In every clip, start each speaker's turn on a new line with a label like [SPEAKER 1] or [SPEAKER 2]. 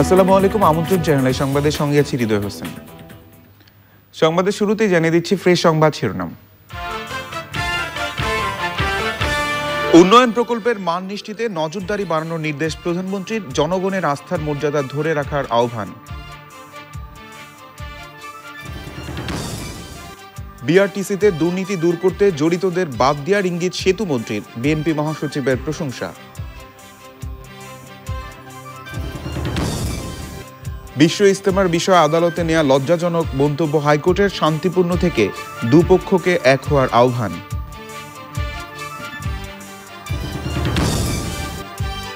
[SPEAKER 1] আসসালামু আলাইকুম। আমন্ত্রণ চ্যানেলে সংবাদের সঙ্গে আছি হৃদয় হোসেন। সংবাদের শুরুতেই জানিয়ে দিচ্ছি ফ্রেশ সংবাদ শিরোনাম। উন্নয়ন প্রকল্পের মান নিশ্চিতে নজরদারি বাড়ানোর নির্দেশ প্রধানমন্ত্রীর। জনগণের আস্থার মর্যাদা ধরে রাখার আহ্বান। বিআরটিসিতে দুর্নীতি দূর করতে জড়িতদের বাদ দেওয়ার ইঙ্গিত সেতু মন্ত্রীর। বিএনপি মহাসচিবের প্রশংসা। বিশ্ব ইজতেমার বিষয়ে আদালতে নেওয়া লজ্জাজনক মন্তব্য হাইকোর্টের। শান্তিপূর্ণ থেকে দুপক্ষকে এক হওয়ার আহ্বান।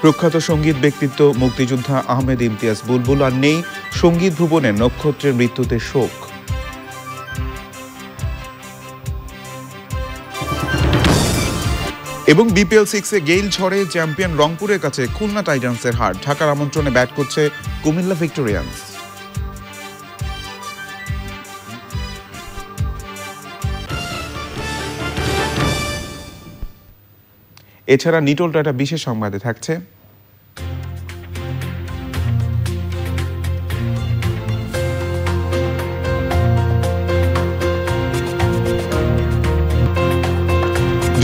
[SPEAKER 1] প্রখ্যাত সঙ্গীত ব্যক্তিত্ব মুক্তিযোদ্ধা আহমেদ ইমতিয়াজ বুলবুল আর নেই। সঙ্গীত ভুবনে নক্ষত্রের মৃত্যুতে শোক। এবং বিপিএল 6-এ গেইল ঝড়ে চ্যাম্পিয়ন রংপুরের কাছে খুলনা টাইটান্সের হার। ঢাকার আমন্ত্রণে ব্যাট করছে কুমিল্লা ভিক্টোরিয়ান্স। এছাড়া নিটল টাটা বিশেষ সংবাদে থাকছে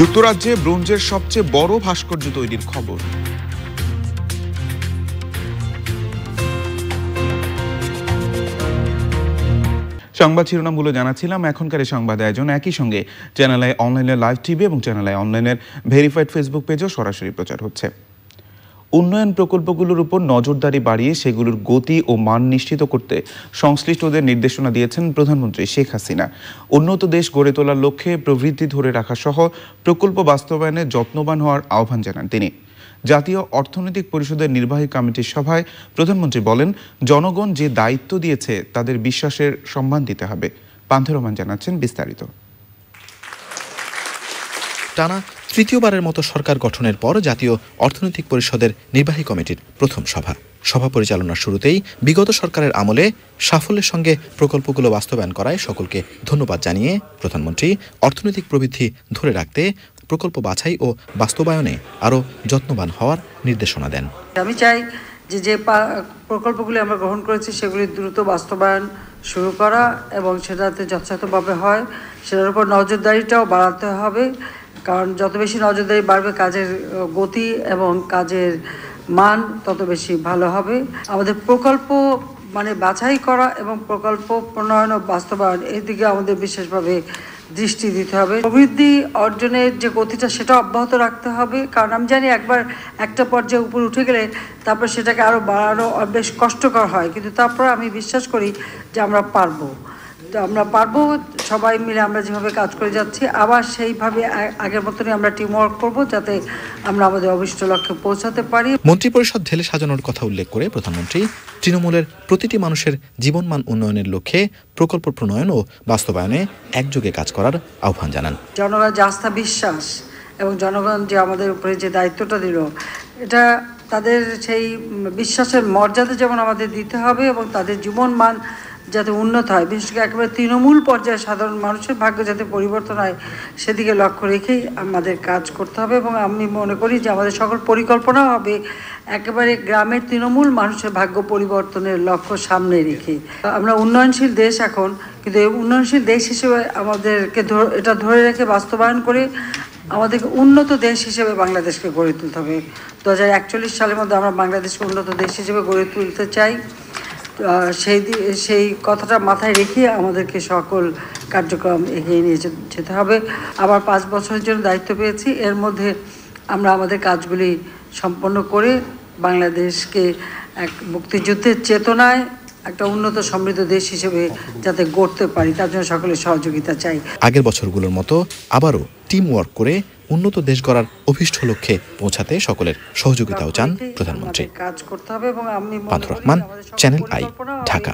[SPEAKER 1] যুক্তরাজ্যে ব্রোঞ্জের সবচেয়ে বড় ভাস্কর্য তৈরির খবর। সংবাদ শিরোনামগুলো জানাচ্ছিলাম। এখনকার এই সংবাদ আয়োজন একই সঙ্গে চ্যানেলে অনলাইনে লাইভ টিভি এবং চ্যানেলে অনলাইনের ভেরিফাইড ফেসবুক পেজও সরাসরি প্রচার হচ্ছে। উন্নয়ন প্রকল্পগুলোর উপর নজরদারি বাড়িয়ে সেগুলোর গতি ও মান নিশ্চিত করতে সংশ্লিষ্টদের নির্দেশনা দিয়েছেন প্রধানমন্ত্রী শেখ হাসিনা। উন্নত দেশ গড়ে তোলার লক্ষ্যে প্রবৃদ্ধি ধরে রাখা সহ প্রকল্প বাস্তবায়নে যত্নবান হওয়ার আহ্বান জানান তিনি। জাতীয় অর্থনৈতিক পরিষদের নির্বাহী কমিটির সভায় প্রধানমন্ত্রী বলেন, জনগণ যে দায়িত্ব দিয়েছে তাদের বিশ্বাসের সম্মান দিতে হবে। পান্থ রহমান জানাচ্ছেন বিস্তারিত।
[SPEAKER 2] টানা তৃতীয়বারের মতো সরকার গঠনের পর জাতীয় অর্থনৈতিক পরিষদের নির্বাহী কমিটির প্রথম সভা পরিচালনার শুরুতেই বিগত সরকারের আমলে সাফল্যের সঙ্গে প্রকল্পগুলো বাস্তবায়ন করায় সকলকে ধন্যবাদ জানিয়ে প্রধানমন্ত্রী অর্থনৈতিক প্রবৃদ্ধি ধরে রাখতে প্রকল্প বাছাই ও বাস্তবায়নে আরও যত্নবান হওয়ার নির্দেশনা দেন।
[SPEAKER 3] আমি চাই যে প্রকল্পগুলি আমরা গ্রহণ করেছি সেগুলি দ্রুত বাস্তবায়ন শুরু করা এবং সেটাতে যথাযথভাবে হয় সেটার উপর নজরদারিটাও বাড়াতে হবে। কারণ যত বেশি নজরদারি বাড়বে কাজের গতি এবং কাজের মান তত বেশি ভালো হবে। আমাদের প্রকল্প বাছাই করা এবং প্রকল্প প্রণয়ন ও বাস্তবায়ন এই দিকে আমাদের বিশেষভাবে দৃষ্টি দিতে হবে। প্রবৃদ্ধি অর্জনের যে গতিটা সেটা অব্যাহত রাখতে হবে। কারণ আমি জানি একবার একটা পর্যায়ে উপরে উঠে গেলে তারপর সেটাকে আরও বাড়ানো বেশ কষ্টকর হয়, কিন্তু তারপর আমি বিশ্বাস করি যে আমরা পারবো। সবাই মিলে আমরা যেভাবে কাজ করে যাচ্ছি আবার সেইভাবে আগের মতনই আমরা টিম ওয়ার্ক করবো যাতে আমরা আমাদের অভিষ্ট লক্ষ্যে পৌঁছাতে পারি।
[SPEAKER 2] মন্ত্রিপরিষদ ঢেলে সাজানোর কথা উল্লেখ করে প্রধানমন্ত্রী তৃণমূলের প্রতিটি মানুষের জীবনমান উন্নয়নের লক্ষ্যে প্রকল্প প্রণয়ন ও বাস্তবায়নে একযোগে কাজ করার আহ্বান জানান।
[SPEAKER 3] জনগণ যে আস্থা বিশ্বাস এবং জনগণ যে আমাদের উপরে যে দায়িত্বটা দিল, এটা তাদের সেই বিশ্বাসের মর্যাদা যেমন আমাদের দিতে হবে এবং তাদের জীবন মান যাতে উন্নত হয়, বিশেষ করে একেবারে তৃণমূল পর্যায়ে সাধারণ মানুষের ভাগ্য যাতে পরিবর্তন হয় সেদিকে লক্ষ্য রেখেই আমাদের কাজ করতে হবে। এবং আমি মনে করি যে আমাদের সকল পরিকল্পনাও হবে একেবারে গ্রামের তৃণমূল মানুষের ভাগ্য পরিবর্তনের লক্ষ্য সামনে রেখে। আমরা উন্নয়নশীল দেশ এখন, কিন্তু এই উন্নয়নশীল দেশ হিসেবে আমাদেরকে এটা ধরে রেখে বাস্তবায়ন করে আমাদেরকে উন্নত দেশ হিসেবে বাংলাদেশকে গড়ে তুলতে হবে। 2041 সালের মধ্যে আমরা বাংলাদেশকে উন্নত দেশ হিসেবে গড়ে তুলতে চাই। সেই কথাটা মাথায় রেখে আমাদেরকে সকল কার্যক্রম এগিয়ে নিয়ে যেতে হবে। আবার 5 বছরের জন্য দায়িত্ব পেয়েছি, এর মধ্যে আমরা আমাদের কাজগুলি সম্পন্ন করে বাংলাদেশকে এক মুক্তিযুদ্ধের চেতনায় একটা উন্নত সমৃদ্ধ দেশ হিসেবে যাতে গড়তে পারি তার জন্য সকলের সহযোগিতা চাই।
[SPEAKER 2] আগের বছরগুলোর মতো আবারও টিম ওয়ার্ক করে উন্নত দেশ গড়ার অভিষ্ট লক্ষ্যে পৌঁছাতে সকলের সহযোগিতাও চান প্রধানমন্ত্রী। পান্থ রহমান, চ্যানেল আই, ঢাকা।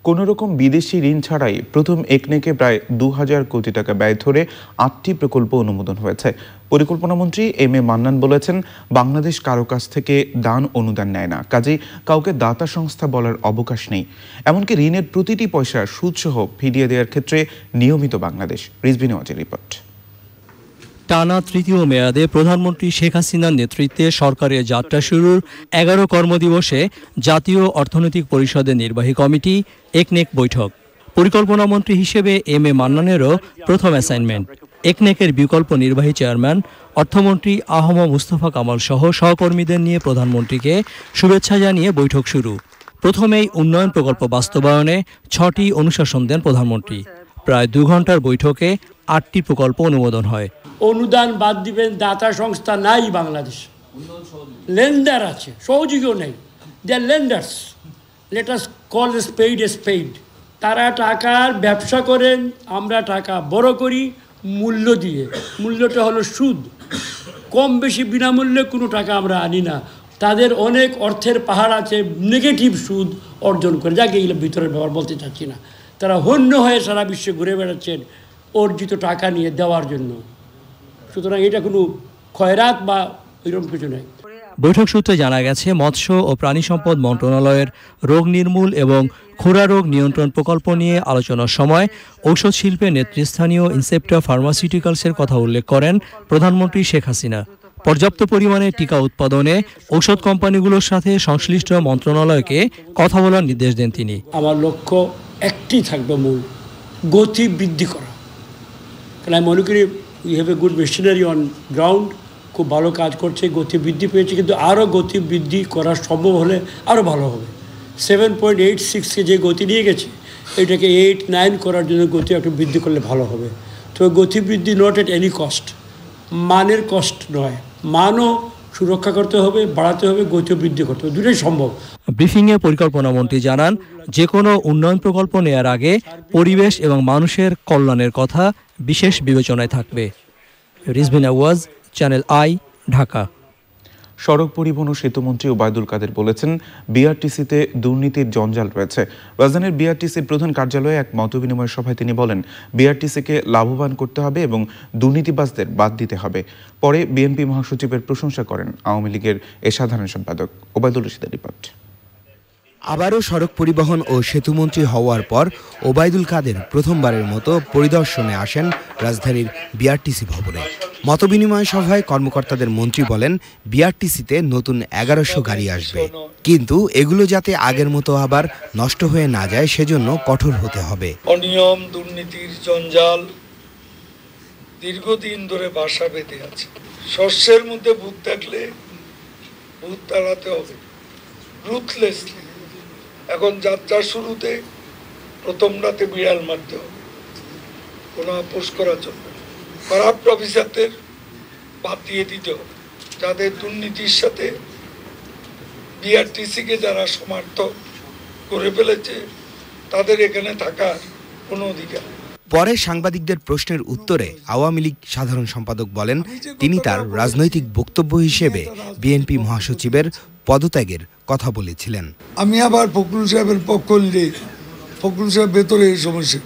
[SPEAKER 1] কোনোরকম বিদেশি ঋণ ছাড়াই প্রথম একনেকে প্রায় 2000 কোটি টাকা ব্যয় ধরে 8টি প্রকল্প অনুমোদন হয়েছে। পরিকল্পনামন্ত্রী এম এ মান্নান বলেছেন, বাংলাদেশ কারো কাছ থেকে দান অনুদান নেয় না, কাজেই কাউকে দাতা সংস্থা বলার অবকাশ নেই। এমনকি ঋণের প্রতিটি পয়সা সুদসহ ফিরিয়ে দেওয়ার ক্ষেত্রে নিয়মিত বাংলাদেশ। রিজভি নেওয়াজের রিপোর্ট।
[SPEAKER 4] টানা তৃতীয় মেয়াদে প্রধানমন্ত্রী শেখ হাসিনার নেতৃত্বে সরকারের যাত্রা শুরুর 11 কর্মদিবসে জাতীয় অর্থনৈতিক পরিষদের নির্বাহী কমিটি একনেক বৈঠক। পরিকল্পনা মন্ত্রী হিসেবে এম এ মান্নানেরও প্রথম অ্যাসাইনমেন্ট। একনেকের বিকল্প নির্বাহী চেয়ারম্যান অর্থমন্ত্রী আহম মুস্তফা কামাল সহ সহকর্মীদের নিয়ে প্রধানমন্ত্রীকে শুভেচ্ছা জানিয়ে বৈঠক শুরু। প্রথমেই উন্নয়ন প্রকল্প বাস্তবায়নে 6টি অনুশাসন দেন প্রধানমন্ত্রী। প্রায় 2 ঘন্টার বৈঠকে 8টি প্রকল্প অনুমোদন হয়।
[SPEAKER 5] অনুদান বাদ দিবেন, দাতা সংস্থা নাই বাংলাদেশ, লেন্ডার আছে, সহযোগীও নেই, দে আর লেন্ডার্স, লেট আস কল এ স্পেড এ স্পেড। তারা টাকার ব্যবসা করেন, আমরা টাকা বড় করি মূল্য দিয়ে। মূল্যটা হলো সুদ। কম বেশি বিনামূল্যে কোনো টাকা আমরা আনি না। তাদের অনেক অর্থের পাহাড় আছে, নেগেটিভ সুদ অর্জন করে, যাকে এগুলো ভিতরের ব্যাপার বলতে চাচ্ছি না। তারা হন্য হয়ে সারা বিশ্বে ঘুরে বেড়াচ্ছেন অর্জিত টাকা নিয়ে দেওয়ার জন্য। সুতরাং এটা কোনো খয়রাত বা এরকম কিছু নেই।
[SPEAKER 4] বৈঠক সূত্রে জানা গেছে, মৎস্য ও প্রাণী সম্পদ মন্ত্রণালয়ের রোগ নির্মূল এবং খুরা রোগ নিয়ন্ত্রণ প্রকল্প নিয়ে আলোচনার সময় ঔষধ শিল্পের নেতৃস্থানীয় ইনসেপ্টা ফার্মাসিউটিক্যালসের কথা উল্লেখ করেন প্রধানমন্ত্রী শেখ হাসিনা। পর্যাপ্ত পরিমাণে টিকা উৎপাদনে ঔষধ কোম্পানিগুলোর সাথে সংশ্লিষ্ট মন্ত্রণালয়কে কথা বলার নির্দেশ দেন তিনি।
[SPEAKER 5] আমার লক্ষ্য একটি থাকবে, মূল গতি বৃদ্ধি করা। কারণ আমি মনে করি we have a good machinery on ground, খুব ভালো কাজ করছে, গতি বৃদ্ধি পেয়েছে, কিন্তু আরও গতি বৃদ্ধি করা সম্ভব হলে আরও ভালো হবে। 7.86-কে যে গতি নিয়ে গেছে, এটাকে 8-9 করার জন্য গতি একটু বৃদ্ধি করলে ভালো হবে। তো গতি বৃদ্ধি নট এট এনি কস্ট, মানের কষ্ট নয়, মানও সুরক্ষা করতে হবে, বাড়াতে হবে, গতি বৃদ্ধি করতে হবে, দুটোই সম্ভব।
[SPEAKER 4] ব্রিফিংয়ে পরিকল্পনা মন্ত্রী জানান, যে কোনো উন্নয়ন প্রকল্প নেয়ার আগে পরিবেশ এবং মানুষের কল্যাণের কথা বিশেষ বিবেচনায় থাকবে। রিজভিন আওয়াজ, চ্যানেল আই, ঢাকা।
[SPEAKER 1] সড়ক পরিবহন ও সেতুমন্ত্রী ওবায়দুল কাদের বলেছেন, বিআরটিসিতে দুর্নীতির জঞ্জাল রয়েছে। রাজধানীর বিআরটিসির প্রধান কার্যালয়ে এক মতবিনিময় সভায় তিনি বলেন, বিআরটিসিকে লাভবান করতে হবে এবং দুর্নীতিবাজদের বাদ দিতে হবে। পরে বিএনপি মহাসচিবের প্রশংসা করেন আওয়ামী লীগের সাধারণ সম্পাদক ওবায়দুল রশিদের রিপোর্ট।
[SPEAKER 6] আবারও সড়ক পরিবহন ও সেতুমন্ত্রী হওয়ার পর ওবায়দুল কাদের প্রথমবারের মতো পরিদর্শনে আসেন রাজধানীর বিআরটিসি ভবনে। মতবিনিময় সভায় কর্মকর্তাদের মন্ত্রী বলেন, বিআরটিসিতে নতুন 1100 গাড়ি আসবে, কিন্তু এগুলো যাতে আগের মতো আবার নষ্ট হয়ে না যায় সেজন্য কঠোর হতে হবে।
[SPEAKER 7] অনিয়ম, দুর্নীতির জঞ্জাল দীর্ঘদিন ধরে বাসা বেঁধে আছে। শস্যের মধ্যে ভূত থাকলে ভূত তাড়াতে হবে রুথলেসলি। এখন যাত্রার শুরুতে প্রথম রাতে বিড়াল মারতে হবে, কোনো আপোষ করার জন্য। করাপ্ট অফিসারদের বাদ দিয়ে দিতে হবে, যাদের দুর্নীতির সাথে বিআরটিসিকে যারা সমর্থন করে ফেলেছে তাদের এখানে থাকার কোনো অধিকার।
[SPEAKER 6] পরে সাংবাদিকদের প্রশ্নের উত্তরে আওয়ামী লীগ সাধারণ সম্পাদক বলেন, তিনি তার রাজনৈতিক বক্তব্য হিসেবে বিএনপি মহাসচিবের পদত্যাগের কথা বলেছিলেন।
[SPEAKER 7] আমি আবার ফখরুল সাহেবের পক্ষ নিয়ে, ফখরুল সাহেব ভেতরে এই সমস্যা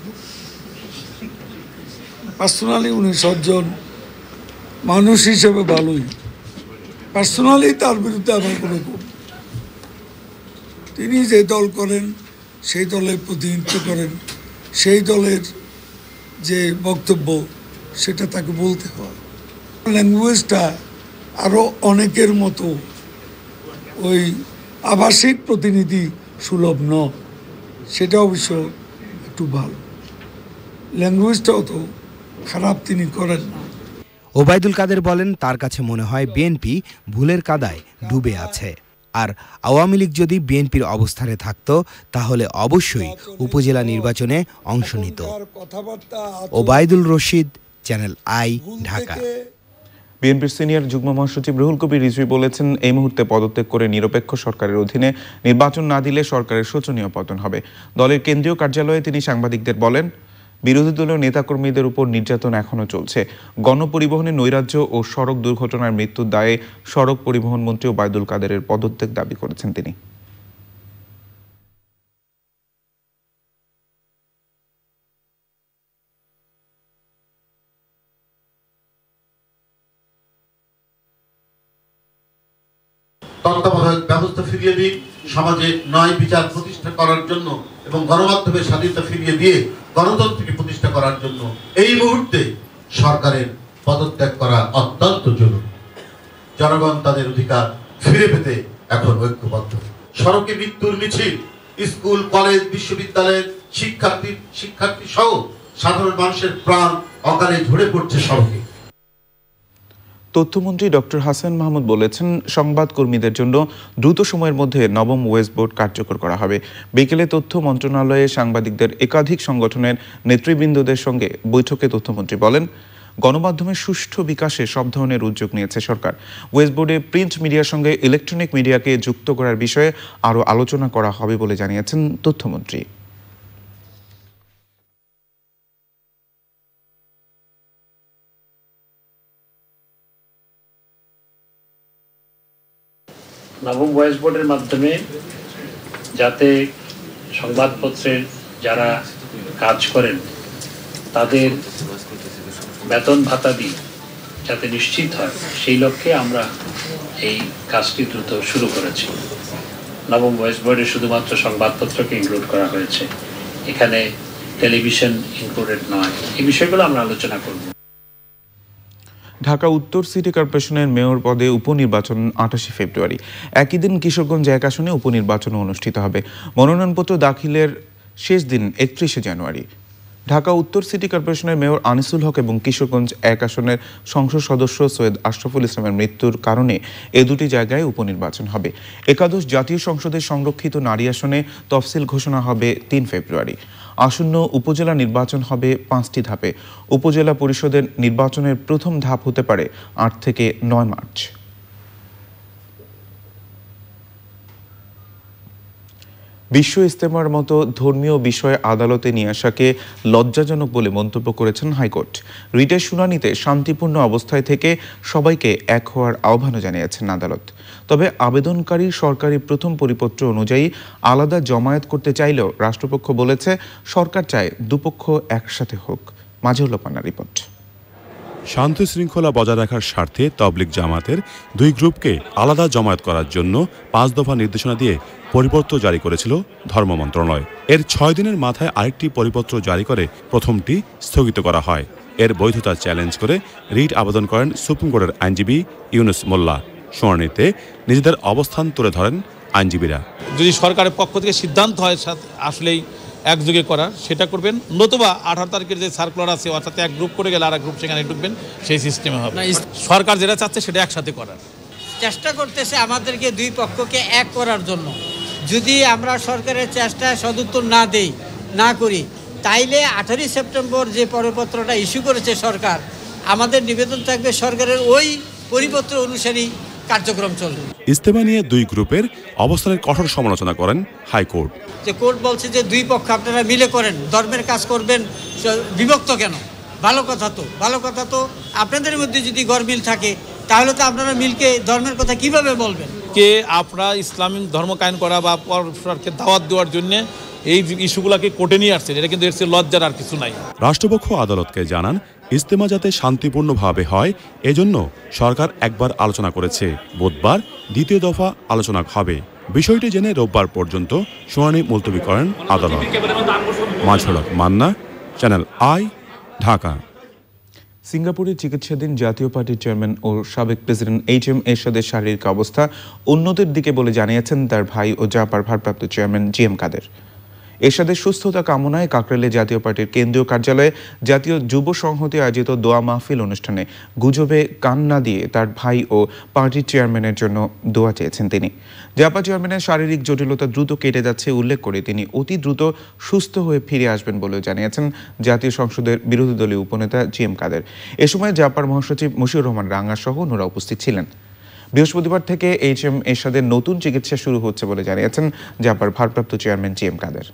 [SPEAKER 7] পার্সোনালি উনি সজ্জন মানুষ হিসেবে ভালোই, পার্সোনালি তার বিরুদ্ধে আমার কোনো, তিনি যে দল করেন সেই দলের প্রতিনিধিত্ব করেন, সেই দলের যে বক্তব্য সেটা তাকে বলতে হয়। ল্যাঙ্গুয়েজটা আরও অনেকের মতো ওই আবাসিক প্রতিনিধি সুলভ নয়, সেটা অবশ্য একটু ভালো। ল্যাঙ্গুয়েজটাও তো খারাপ তিনি করেন না।
[SPEAKER 6] ওবায়দুল কাদের বলেন, তার কাছে মনে হয় বিএনপি ভুলের কাদায় ডুবে আছে, আর আওয়ামী লীগ যদি বিএনপির অবস্থানে থাকতো তাহলে অবশ্যই উপজেলা নির্বাচনে অংশ নিত। Obaidul Rashid, channel I, Dhaka.
[SPEAKER 1] বিএনপির সিনিয়র যুগ্ম মহাসচিব রুহুল কবির রিজভী বলেছেন, এই মুহূর্তে পদত্যাগ করে নিরপেক্ষ সরকারের অধীনে নির্বাচন না দিলে সরকারের শোচনীয় পতন হবে। দলের কেন্দ্রীয় কার্যালয়ে তিনি সাংবাদিকদের বলেন, বিরোধী দলীয় নেতাকর্মীদের উপর নির্যাতন এখনো চলছে। গণপরিবহনে নৈরাজ্য ও সড়ক দুর্ঘটনার মৃত্যুর দায়ে সড়ক পরিবহন মন্ত্রী ওবায়দুল কাদেরের পদত্যাগ দাবি করেছেন তিনি।
[SPEAKER 8] তত্ত্বাবধায়ক ব্যবস্থা ফিরিয়ে দিন, সমাজে ন্যায় বিচার প্রতিষ্ঠা করার জন্য এবং গণমাধ্যমের স্বাধীনতা ফিরিয়ে দিয়ে গণতন্ত্রকে প্রতিষ্ঠা করার জন্য এই মুহূর্তে সরকারের পদত্যাগ করা অত্যন্ত জরুরি। জনগণ তাদের অধিকার ফিরে পেতে এখন ঐক্যবদ্ধ। সড়কে মৃত্যুর মিছিল, স্কুল, কলেজ, বিশ্ববিদ্যালয়ের শিক্ষার্থী সহ সাধারণ মানুষের প্রাণ অকালে ঝরে পড়ছে সড়কে।
[SPEAKER 1] তথ্যমন্ত্রী ডক্টর হাসান মাহমুদ বলেছেন, সংবাদ কর্মীদের জন্য দ্রুত সময়ের মধ্যে নবম ওয়েস বোর্ড কার্যকর করা হবে। বিকেলে তথ্য মন্ত্রণালয়ে সাংবাদিকদের একাধিক সংগঠনের নেতৃবৃন্দদের সঙ্গে বৈঠকে তথ্যমন্ত্রী বলেন, গণমাধ্যমের সুষ্ঠু বিকাশে সব ধরনের উদ্যোগ নিয়েছে সরকার। ওয়েস বোর্ডে প্রিন্ট মিডিয়ার সঙ্গে ইলেকট্রনিক মিডিয়াকে যুক্ত করার বিষয়ে আরও আলোচনা করা হবে বলে জানিয়েছেন তথ্যমন্ত্রী।
[SPEAKER 9] নবম ওয়েস বোর্ডের মাধ্যমে যাতে সংবাদপত্রের যারা কাজ করেন তাদের বেতন ভাতা দিয়ে যাতে নিশ্চিত হয়, সেই লক্ষ্যে আমরা এই কাজটি দ্রুত শুরু করেছি। নবম ওয়েস বোর্ডে শুধুমাত্র সংবাদপত্রকে ইনক্লুড করা হয়েছে, এখানে টেলিভিশন ইনক্লুডেড নয়। এই বিষয়গুলো আমরা আলোচনা করব।
[SPEAKER 1] ঢাকা উত্তর সিটি কর্পোরেশনের মেয়র পদে উপনির্বাচন 28 ফেব্রুয়ারি। একই দিন কিশোরগঞ্জ এক আসনে উপনির্বাচন অনুষ্ঠিত হবে। মনোনয়নপত্র দাখিলের শেষ দিন 31 জানুয়ারি। ঢাকা উত্তর সিটি কর্পোরেশনের মেয়র আনিসুল হক এবং কিশোরগঞ্জ এক আসনের সংসদ সদস্য সৈয়দ আশরাফুল ইসলামের মৃত্যুর কারণে এ দুটি জায়গায় উপনির্বাচন হবে। একাদশ জাতীয় সংসদের সংরক্ষিত নারী আসনে তফসিল ঘোষণা হবে 3 ফেব্রুয়ারি। আসন্ন উপজেলা নির্বাচন হবে 5টি ধাপে। উপজেলা পরিষদের নির্বাচনের প্রথম ধাপ হতে পারে 8 থেকে 9 মার্চ। বিশ্ব ইজতেমার মতো ধর্মীয় বিষয়ে আদালতে নিয়ে আসাকে লজ্জাজনক বলে মন্তব্য করেছেন হাইকোর্ট। রিটের শুনানিতে শান্তিপূর্ণ অবস্থায় থেকে সবাইকে এক হওয়ার আহ্বানও জানিয়েছেন আদালত। তবে আবেদনকারী সরকারি প্রথম পরিপত্র অনুযায়ী আলাদা জমায়েত করতে চাইলেও রাষ্ট্রপক্ষ বলেছে সরকার চায় দুপক্ষ একসাথে হোক। মাজহুল পান্নার রিপোর্ট।
[SPEAKER 10] শান্তি শৃঙ্খলা বজায় রাখার স্বার্থে তবলিগ জামাতের দুই গ্রুপকে আলাদা জমায়েত করার জন্য 5 দফা নির্দেশনা দিয়ে পরিপত্র জারি করেছিল ধর্ম মন্ত্রণালয়। এর 6 দিনের মাথায় আরেকটি পরিপত্র জারি করে প্রথমটি স্থগিত করা হয়। এর বৈধতা চ্যালেঞ্জ করে রিট আবেদন করেন সুপ্রিম কোর্টের আইনজীবী ইউনুস মোল্লা। শুনানিতে নিজেদের অবস্থান তুলে ধরেন আইনজীবীরা।
[SPEAKER 11] যদি সরকারের পক্ষ থেকে সিদ্ধান্ত হয় আসলেই একযোগে করার, সেটা করবেন, নতুবা 18 তারিখের যে সার্কুলার আছে অর্থাৎ এক গ্রুপ করে গেলে আর এক গ্রুপ সেখানে ঢুকবেন, সেই সিস্টেমে হবে। সরকার যেটা চাচ্ছে সেটা একসাথে করার
[SPEAKER 12] চেষ্টা করতেছে, আমাদেরকে দুই পক্ষকে এক করার জন্য। যদি আমরা সরকারের চেষ্টায় সদুত্তর না করি, তাইলে 18 সেপ্টেম্বর যে পরিপত্রটা ইস্যু করেছে সরকার, আমাদের নিবেদন থাকবে সরকারের ওই পরিপত্র অনুসারী কার্যক্রম চলবে।
[SPEAKER 10] ইজতেমা নিয়ে দুই গ্রুপের অবস্থানের কঠোর সমালোচনা করেন হাইকোর্ট।
[SPEAKER 12] যে কোর্ট বলছে যে দুই পক্ষ আপনারা মিলে করেন, ধর্মের কাজ করবেন, বিভক্ত কেন? ভালো কথা তো আপনাদের মধ্যে যদি গরমিল থাকে তাহলে তো আপনারা মিলকে ধর্মের কথা কিভাবে বলবেন?
[SPEAKER 11] কে আপনারা ইসলামিক ধর্ম কায়েম করা বা পরস্পরকে দাওয়াত দেওয়ার জন্য এই ইস্যুগুলোকে কোর্টে নিয়ে আসছেন, এটা কিন্তু এর চেয়ে লজ্জার আর কিছু নাই।
[SPEAKER 10] রাষ্ট্রপক্ষ আদালতকে জানান, ইজতেমা যাতে শান্তিপূর্ণভাবে হয় এজন্য সরকার একবার আলোচনা করেছে, বুধবার দ্বিতীয় দফা আলোচনা হবে। বিষয়টি জেনে রোববার পর্যন্ত শুনানি মুলতবি করেন আদালত। মাজহুল মান্না, চ্যানেল আই, ঢাকা।
[SPEAKER 1] সিঙ্গাপুরে চিকিৎসাধীন জাতীয় পার্টির চেয়ারম্যান ও সাবেক প্রেসিডেন্ট HM এরশাদের শারীরিক অবস্থা উন্নতির দিকে বলে জানিয়েছেন তার ভাই ও জাপার ভারপ্রাপ্ত চেয়ারম্যান GM কাদের। এরশাদের সুস্থতা কামনায় কাকরাইলে জাতীয় পার্টির কেন্দ্রীয় কার্যালয়ে জাতীয় যুব সংহতি আয়োজিত দোয়া মাহফিল অনুষ্ঠানে গুজবে কান না দিয়ে তার ভাই ও পার্টির চেয়ারম্যানের জন্য দোয়া চেয়েছেন তিনি। জাপা চেয়ারম্যানের শারীরিক জটিলতা দ্রুত কেটে যাচ্ছে উল্লেখ করে তিনি অতি দ্রুত সুস্থ হয়ে ফিরে আসবেন বলেও জানিয়েছেন জাতীয় সংসদের বিরোধী দলীয় উপনেতা GM কাদের। এ সময় জাপার মহাসচিব মশিউর রহমান রাঙ্গা সহ অন্যরা উপস্থিত ছিলেন। বৃহস্পতিবার থেকে HM এরশাদের নতুন চিকিৎসা শুরু হচ্ছে বলে জানিয়েছেন জাপার ভারপ্রাপ্ত চেয়ারম্যান GM কাদের।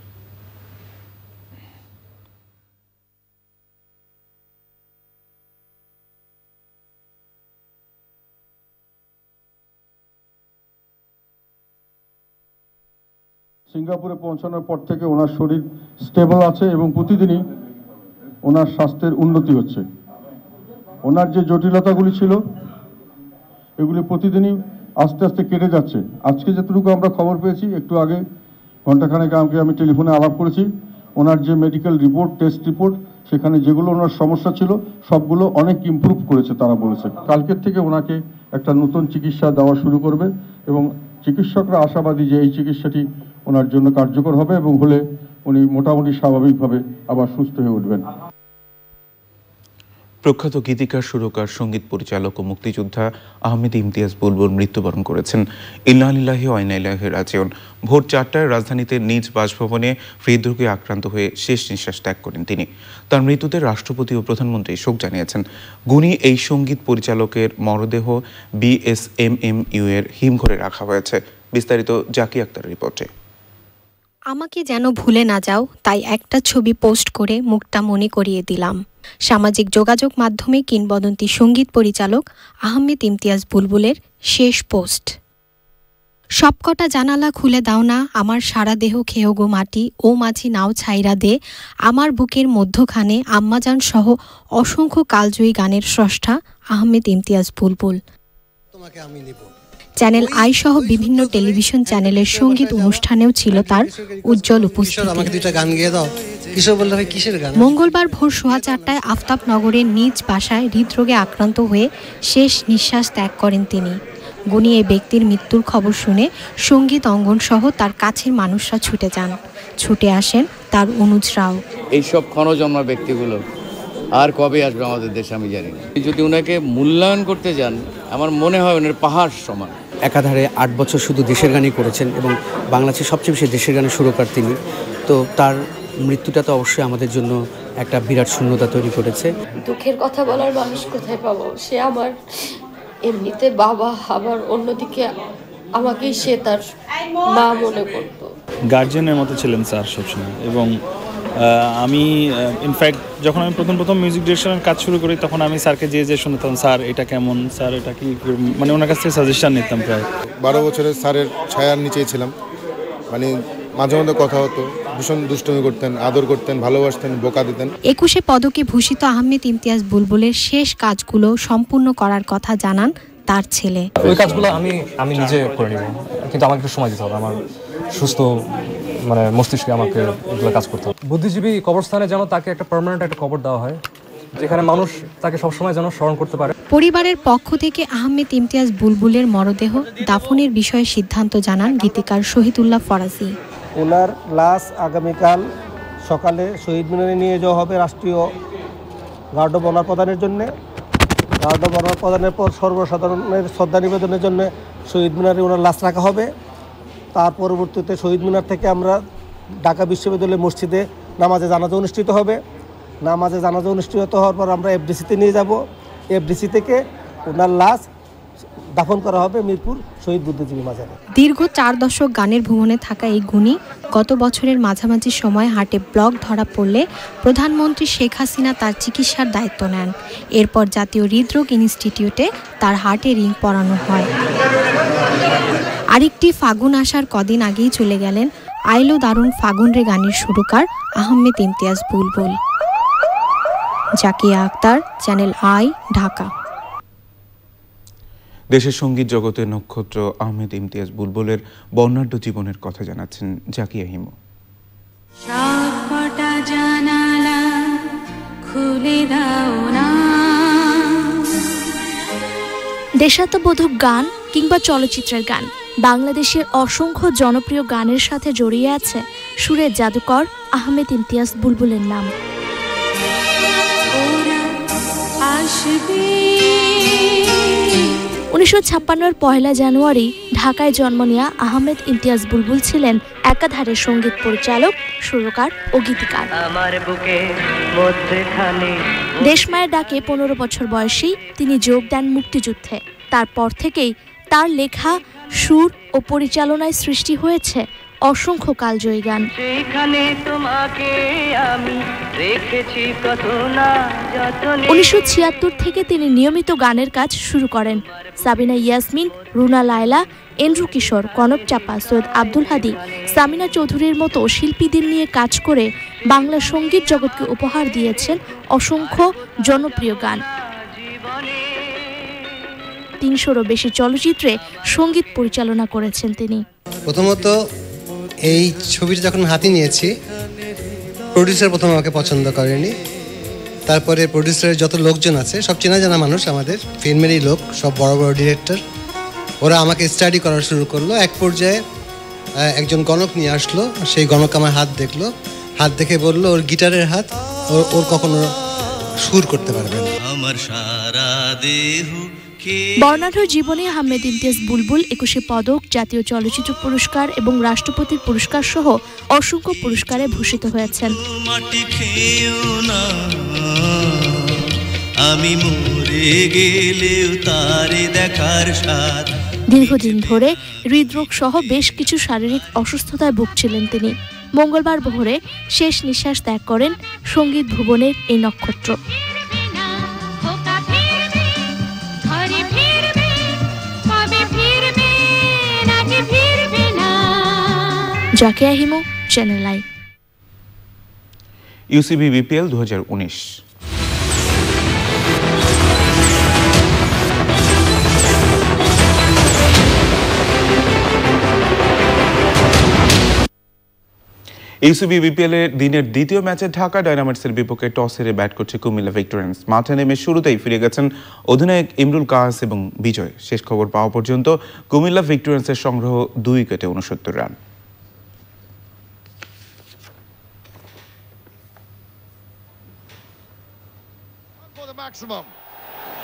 [SPEAKER 13] সিঙ্গাপুরে পৌঁছানোর পর থেকে ওনার শরীর স্টেবল আছে এবং প্রতিদিনই ওনার স্বাস্থ্যের উন্নতি হচ্ছে। ওনার যে জটিলতাগুলি ছিল এগুলি প্রতিদিনই আস্তে আস্তে কেটে যাচ্ছে। আজকে যতটুকু আমরা খবর পেয়েছি, একটু আগে ঘণ্টাখানেক আগে আমি টেলিফোনে আলাপ করেছি, ওনার যে মেডিকেল রিপোর্ট, টেস্ট রিপোর্ট সেখানে যেগুলো ওনার সমস্যা ছিল সবগুলো অনেক ইমপ্রুভ করেছে তারা বলেছে। কালকের থেকে ওনাকে একটা নতুন চিকিৎসা দেওয়া শুরু করবে এবং চিকিৎসকরা আশাবাদী যে এই চিকিৎসাটি ওনার জন্য কার্যকর হবে এবং হলে উনি মোটামুটি স্বাভাবিকভাবে আবার সুস্থ হয়ে উঠবেন।
[SPEAKER 1] প্রখ্যাত গীতিকার, সুরকার, সঙ্গীত পরিচালক ও মুক্তিযোদ্ধা আহমেদ ইমতিয়াজ বুলবুল মৃত্যুবরণ করেছেন। ইন্না লিল্লাহি ওয়া ইন্না ইলাইহি রাজিউন। ভোর 4টায় রাজধানীতে নিজ বাসভবনে হৃদরোগে আক্রান্ত হয়ে শেষ নিঃশ্বাস ত্যাগ করেন তিনি। তার মৃত্যুতে রাষ্ট্রপতি ও প্রধানমন্ত্রী শোক জানিয়েছেন। গুণী এই সঙ্গীত পরিচালকের মরদেহ BSMMU এর হিমঘরে রাখা হয়েছে। বিস্তারিত জাকি আক্তারের রিপোর্টে।
[SPEAKER 14] আমাকে যেন ভুলে না যাও, তাই একটা ছবি পোস্ট করে মুখটা মনে করিয়ে দিলাম। সামাজিক যোগাযোগ মাধ্যমে কিংবদন্তি সঙ্গীত পরিচালক আহমেদ ইমতিয়াজ বুলবুলের শেষ পোস্ট। সবকটা জানালা খুলে দাও না, আমার সারা দেহ খেয়ে গো মাটি, ও মাঝি নাও ছাইরা দে, আমার বুকের মধ্যখানে, আম্মাজান সহ অসংখ্য কালজয়ী গানের স্রষ্টা আহমেদ ইমতিয়াজ বুলবুল। চ্যানেল আই সহ বিভিন্ন টেলিভিশন চ্যানেলের সঙ্গীত অনুষ্ঠানেও ছিল তার উজ্জ্বল উপস্থিতি। মঙ্গলবার ভোর 4:15 আফতাবনগরের নিজ বাসায় হৃদরোগে আক্রান্ত হয়ে শেষ নিঃশ্বাস ত্যাগ করেন তিনি। গুণী এই ব্যক্তির মৃত্যুর খবর শুনে সঙ্গীত অঙ্গন সহ তার কাছের মানুষরা ছুটে আসেন তার অনুজরাও।
[SPEAKER 15] এইসব ক্ষণজন্মা ব্যক্তিগুলো আর কবে আসবে আমাদের দেশে আমি জানি না। যদি ওনাকে মূল্যায়ন করতে যান, আমার মনে হয় ওনার পাহাড় সমান।
[SPEAKER 16] একাধারে 8 বছর শুধু দেশের গানই করেছেন এবং বাংলাদেশের সবচেয়ে বেশি দেশের গানের সুরকার তিনি। তো তার মৃত্যুটা তো অবশ্যই আমাদের জন্য একটা বিরাট শূন্যতা তৈরি করেছে।
[SPEAKER 17] দুঃখের কথা বলার মানুষ কোথায় পাবো? সে আমার এমনিতে বাবা, আবার অন্যদিকে আমাকেই সে তার মা মনে করতো।
[SPEAKER 18] গার্জিয়ানের মতো ছিলেন স্যার সবসময়। এবং আমি ইনফ্যাক্ট যখন আমি প্রথম মিউজিক ডিরেকশনের কাজ শুরু করি, তখন আমি স্যারকে যে শুনতাম, স্যার এটা কেমন, স্যার এটা কি, মানে ওনার কাছ থেকে সাজেশন নিতাম। প্রায়
[SPEAKER 19] 12 বছরের স্যারের ছায়ার নিচেই ছিলাম। মানে মাঝে মধ্যে কথা হতো, ভীষণ দুষ্টুমি করতেন, আদর করতেন, ভালোবাসতেন, বোকা দিতেন।
[SPEAKER 14] 21 পদকে ভূষিত আহমেদ ইমতিয়াজ বুলবুলের শেষ কাজগুলো সম্পূর্ণ করার কথা জানান তার ছেলে।
[SPEAKER 20] ওই কাজগুলো আমি নিজে করে নিব, কিন্তু আমাকে একটু সময় দিতে হবে। আমার সুস্থ মস্তিষ্কে আমাকে এগুলো কাজ করতে হবে। বুদ্ধিজীবী কবরস্থানে যেন তাকে একটা পার্মানেন্ট একটা কবর দেওয়া হয়, যেখানে মানুষ তাকে সবসময় যেন স্মরণ করতে পারে।
[SPEAKER 14] পরিবারের পক্ষ থেকে আহমেদ ইমতিয়াজ বুলবুলের মরদেহ দাফনের বিষয়ে সিদ্ধান্ত জানান গীতিকার শহীদুল্লাহ ফরাজি।
[SPEAKER 21] ওনার লাশ আগামীকাল সকালে শহীদ মিনারে নিয়ে যাওয়া হবে রাষ্ট্রীয় গার্ড অব অনার প্রদানের জন্য। গার্ড অব অনার প্রদানের পর সর্বসাধারণের শ্রদ্ধা নিবেদনের জন্য শহীদ মিনারে ওনার লাশ রাখা হবে। তার পরবর্তীতে শহীদ মিনার থেকে আমরা ঢাকা বিশ্ববিদ্যালয় মসজিদে নামাজে জানাজা অনুষ্ঠিত হবে। নামাজে জানাজা অনুষ্ঠিত হওয়ার পর আমরা FDC-তে নিয়ে যাব। FDC থেকে ওনার লাশ দাফন করা হবে মিরপুর শহীদ বুদ্ধিজীবী মাজারে।
[SPEAKER 14] দীর্ঘ 4 দশক গানের ভুবনে থাকা এই গুণী গত বছরের মাঝামাঝি সময় হার্টে ব্লক ধরা পড়লে প্রধানমন্ত্রী শেখ হাসিনা তার চিকিৎসার দায়িত্ব নেন। এরপর জাতীয় হৃদরোগ ইনস্টিটিউটে তার হার্টে রিং পরানো হয়। আরেকটি ফাগুন আসার কদিন আগেই চলে গেলেন আইলো দারুণ ফাগুন রে গানের সুরকার আহমেদ ইমতিয়াজ বুলবুল। Zakia Akter, channel I, Dhaka.
[SPEAKER 1] দেশের সঙ্গীত জগতের নক্ষত্র আহমেদ ইমতিয়াজ বুলবুলের বর্ণাঢ্য জীবনের কথা জানাচ্ছেন জাকিয়া হিমু।
[SPEAKER 22] সবকটা জানালা খুলে দাও না।
[SPEAKER 23] দেশাত্মবোধক গান কিংবা চলচ্চিত্রের গান, বাংলাদেশের অসংখ্য জনপ্রিয় গানের সাথে জড়িয়ে আছে সুরের জাদুকর আহমেদ ইমতিয়াজ বুলবুলের নাম। 1956-এর 1 জানুয়ারি ঢাকায় জন্ম নেওয়া আহমেদ ইমতিয়াজ বুলবুল ছিলেন একাধারে সঙ্গীত পরিচালক, সুরকার ও গীতিকার। দেশমায়ের ডাকে 15 বছর বয়সেই তিনি যোগ দেন মুক্তিযুদ্ধে। তারপর থেকেই তার লেখা, সুর ও পরিচালনায় সৃষ্টি হয়েছে অসংখ্য কালজয়ী গান। 1976 থেকে তিনি নিয়মিত গানের কাজ শুরু করেন। সাবিনা ইয়াসমিন, রুনা লায়লা, এন্ড্রু কিশোর, কনক চাপা, সৈয়দ আব্দুল হাদি, সামিনা চৌধুরীর মতো শিল্পীদের নিয়ে কাজ করে বাংলা সঙ্গীত জগৎকে উপহার দিয়েছেন অসংখ্য জনপ্রিয় গান। 300-রও বেশি চলচ্চিত্রে সঙ্গীত পরিচালনা করেছেন তিনি।
[SPEAKER 24] প্রথমত এই ছবিটা যখন হাতে নিয়েছি, প্রডিউসার প্রথম আমাকে পছন্দ করেনি,
[SPEAKER 2] তারপরে প্রডিউসারের যত লোকজন আছে সব চেনা জানা মানুষ, আমাদের ফিল্মেরই লোক, সব বড় বড় ডিরেক্টর। ওরা আমাকে স্টাডি করা শুরু করলো। এক পর্যায়ে একজন গণক নিয়ে আসলো, সেই গণক আমার হাত দেখলো, হাত দেখে বললো ওর গিটারের হাত, ওর কখনো সুর করতে পারবে না। আমার সারা দেহ
[SPEAKER 23] বর্ণাঢ্য জীবনে আহমেদ ইমতিয়াজ বুলবুল 21 পদক, জাতীয় চলচ্চিত্র পুরস্কার এবং রাষ্ট্রপতির পুরস্কার সহ অসংখ্য পুরস্কারে ভূষিত হয়েছেন।
[SPEAKER 3] আমি মরে গেলেও তারে দেখার স্বাদ।
[SPEAKER 23] দীর্ঘদিন ধরে হৃদরোগ সহ বেশ কিছু শারীরিক অসুস্থতায় ভুগছিলেন তিনি। মঙ্গলবার ভোরে শেষ নিঃশ্বাস ত্যাগ করেন সঙ্গীত ভুবনের এই নক্ষত্র। Zakia Himu, channel I.
[SPEAKER 1] UCB BPL 2019। UCB BPL এর দিনের দ্বিতীয় ম্যাচে ঢাকা ডায়নামাইটসের বিপক্ষে টস হেরে ব্যাট করছে কুমিল্লা ভিক্টোরিয়ান্স। মাঠে নেমে শুরুতেই ফিরে গেছেন অধিনায়ক ইমরুল কায়েস এবং বিজয়। শেষ খবর পাওয়া পর্যন্ত কুমিল্লা ভিক্টোরিয়ান্সের সংগ্রহ 2 উইকেটে 69 run.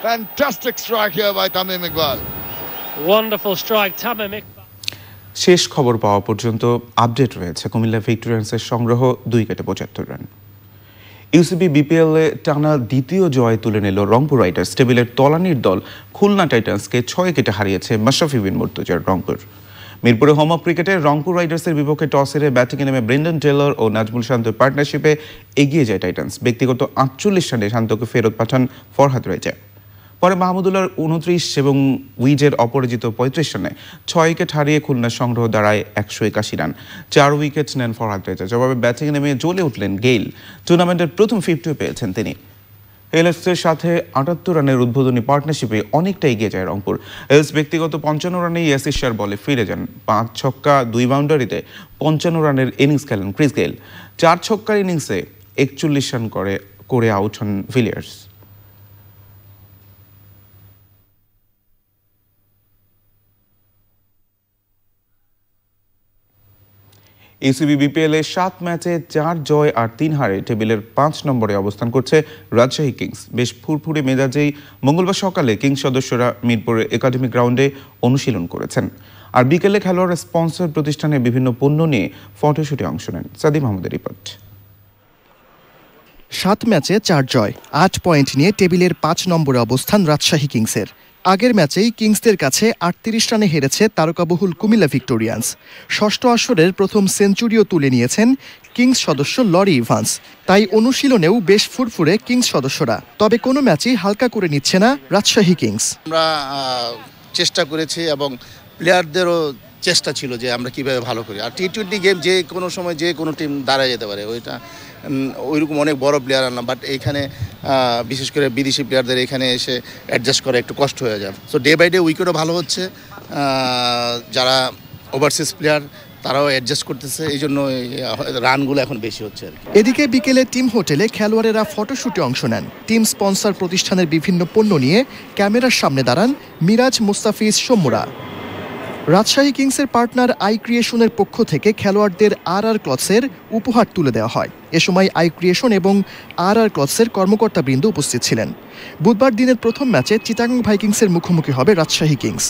[SPEAKER 5] Fantastic strike here by Tamim Iqbal. Wonderful strike, Tamim Iqbal.
[SPEAKER 1] শেষ খবর পাওয়া পর্যন্ত আপডেট রয়েছে কুমিল্লা ভিক্টোরিয়ান্সের সংগ্রহ 2 উইকেটে 75 রান। ইউসিবি বিপিএল এ টানা দ্বিতীয় জয় তুলে নিল রংপুর রাইডার্স। টেবিলের তলানির দল খুলনা টাইটান্সকে 6 উইকেটে হারিয়েছে মাশরাফি বিন মুর্তজার রংপুর। মিরপুরে হোম অফ ক্রিকেটে রংপুর রাইডার্সের বিপক্ষে টস হেরে ব্যাটিংয়ে নেমে ব্রেন্ডন টেলর ও নাজমুল শান্তর পার্টনারশিপে এগিয়ে যায় টাইটান্স। ব্যক্তিগত 48 রানে শান্তকে ফেরত পাঠান ফরহাদ রাইজা। পরে মাহমুদুল্লাহর 29 এবং উইজের অপরাজিত 35 রানে 6 উইকেট হারিয়ে খুলনার সংগ্রহ দাঁড়ায় 181 রান। 4 উইকেট নেন ফরহাদ রাইজা। জবাবে ব্যাটিংয়ে নেমে জ্বলে উঠলেন গেইল। টুর্নামেন্টের প্রথম 50 পেয়েছেন তিনি। এলএসের সাথে 78 রানের উদ্বোধনী পার্টনারশিপে অনেকটা এগিয়ে যায় রংপুর। এলস ব্যক্তিগত 55 রানেই ইয়াসির শাহর বলে ফিরে যান। 5 ছক্কা 2 বাউন্ডারিতে 55 রানের ইনিংস খেলেন ক্রিস গেইল। 4 ছক্কার ইনিংসে 41 রান করে আউট হন ভিলিয়ার্স। ইউসিবি বিপিএল এ 7 ম্যাচে 4 জয় আর 3 হারে টেবিলের 5 নম্বরে অবস্থান করছে রাজশাহী কিংস। বেশ ফুরফুরে মেজাজেই মঙ্গলবার সকালে কিংস সদস্যরা মিরপুরের একাডেমি গ্রাউন্ডে অনুশীলন করেছেন। আর বিকেলে খেলোয়াড় স্পন্সর প্রতিষ্ঠানে বিভিন্ন পণ্য নিয়ে ফটোশুটে অংশ নেন। সাদি মাহমুদের রিপোর্ট।
[SPEAKER 24] 7 ম্যাচে 4 জয়, 8 পয়েন্ট নিয়ে টেবিলের 5 নম্বরে অবস্থান রাজশাহী কিংসের। আগের ম্যাচেই কিংসদের কাছে 38 রানে হেরেছে তারকাবহুল কুমিল্লা ভিক্টোরিয়ান্স। ষষ্ঠ আসরের প্রথম সেঞ্চুরিও তুলে নিয়েছেন কিংস সদস্য লরি ইভান্স। তাই অনুশীলনেও বেশ ফুরফুরে কিংস সদস্যরা। তবে কোনো ম্যাচই হালকা করে নিচ্ছে না রাজশাহী কিংস।
[SPEAKER 25] আমরা চেষ্টা করেছি এবং প্লেয়ারদেরও চেষ্টা ছিল যে আমরা কিভাবে ভালো করি। আর টি-20 গেম যে কোনো সময় যে কোনো টিম দাঁড়ায় যেতে পারে, ওইটা ওইরকম অনেক বড় প্লেয়ার আনলাম, বাট এইখানে বিশেষ করে বিদেশি প্লেয়ারদের এখানে এসে অ্যাডজাস্ট করা একটু কষ্ট হয়ে যায়। সো ডে বাই ডে উইকেটও ভালো হচ্ছে, যারা ওভারসিজ প্লেয়ার তারাও অ্যাডজাস্ট করতেছে, এই জন্য রানগুলো এখন বেশি হচ্ছে আর কি।
[SPEAKER 24] এদিকে বিকেলে টিম হোটেলে খেলোয়াড়েরা ফটোশুটে অংশ নেন। টিম স্পন্সর প্রতিষ্ঠানের বিভিন্ন পণ্য নিয়ে ক্যামেরার সামনে দাঁড়ান মিরাজ, মুস্তাফিজ, সৌম্যরা। রাজশাহী কিংসের পার্টনার আই ক্রিয়েশনের পক্ষ থেকে খেলোয়াড়দের আর ক্লথসের উপহার তুলে দেওয়া হয়। এ সময় আই ক্রিয়েশন এবং আর ক্লথসের কর্মকর্তাবৃন্দ উপস্থিত ছিলেন। বুধবার দিনের প্রথম ম্যাচে চিটাগং ভাইকিংসের মুখোমুখি হবে রাজশাহী কিংস।